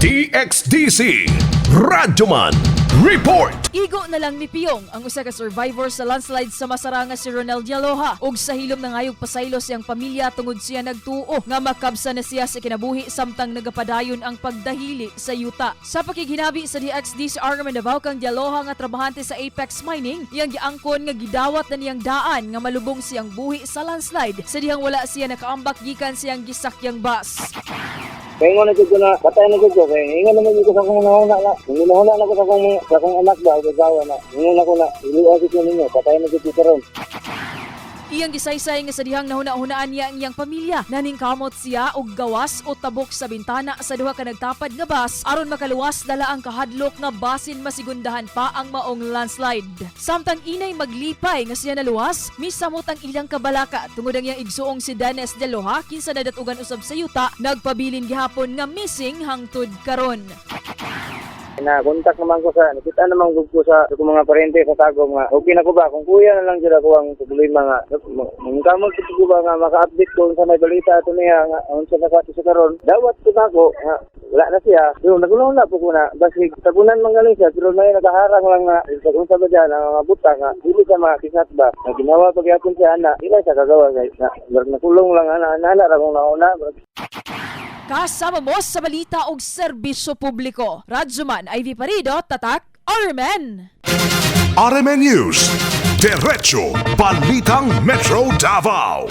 DXDC Radyoman Report. Igo na lang ni Piyong ang usa ka survivor sa landslide sa Masaranga si Ronel Dialoha ug sa hilom na ngayog pasaylo siyang pamilya tungod siya nagtuo nga makabsa na siya sa kinabuhi samtang nagapadayon ang pagdahili sa yuta. Sa pakiginabi sa DXD sa Arman Davao kang Dialoha nga trabahante sa Apex Mining, iyang giangkon nga gidawat na niyang daan nga malubong siyang buhi sa landslide sa dihang wala siya nakaambak gikan siyang gisakyang bus. Kaya nga nagod ko na, patay na ko. Kaya nga naman ko sa kong nahuna na. Nahuna na ko sa kong anak ba, gagawa na. Nahuna ko na, iluagit ko ninyo, patay na ko karon. Iyang gisaysay nga sa dihang nahuna-hunaan niya ang iyang pamilya. Naningkamot siya og gawas o tabok sa bintana sa duha ka nagtapad nga bus aron makaluwas dala ang kahadlok nga basin masigundahan pa ang maong landslide. Samtang inay maglipay nga siya naluwas, misamot ang ilang kabalaka tungod ang iyang igsuong si Dennis Dialoha kinsa nadatugan usab sa yuta, nagpabilin gihapon nga missing hangtod karon. Na-contact naman ko sa, nakita naman ko sa mga parente sa Tagum nga, okay na ko ba, kung kuya na lang sila ko ang problema nga, kamag ko ba nga maka-update ko sa may balita ito niya nga, ang sa nakati sa karon, dawat ko na ko, nga, wala na siya, pero nagulong na po ko na, basi tabunan man galing siya, pero may nakaharang lang nga, kung sa ba dyan, ang mga buta nga, hindi siya makakisat ba, na ginawa pagyapon siya, anak, hindi siya kagawa, guys, na nakulong lang, anak, akong nauna, Kasama mo sa balita og serbisyo publiko. Radyoman Ivy Parido, Tatak, Armen. RMN News. Diretso Balitang Metro Davao.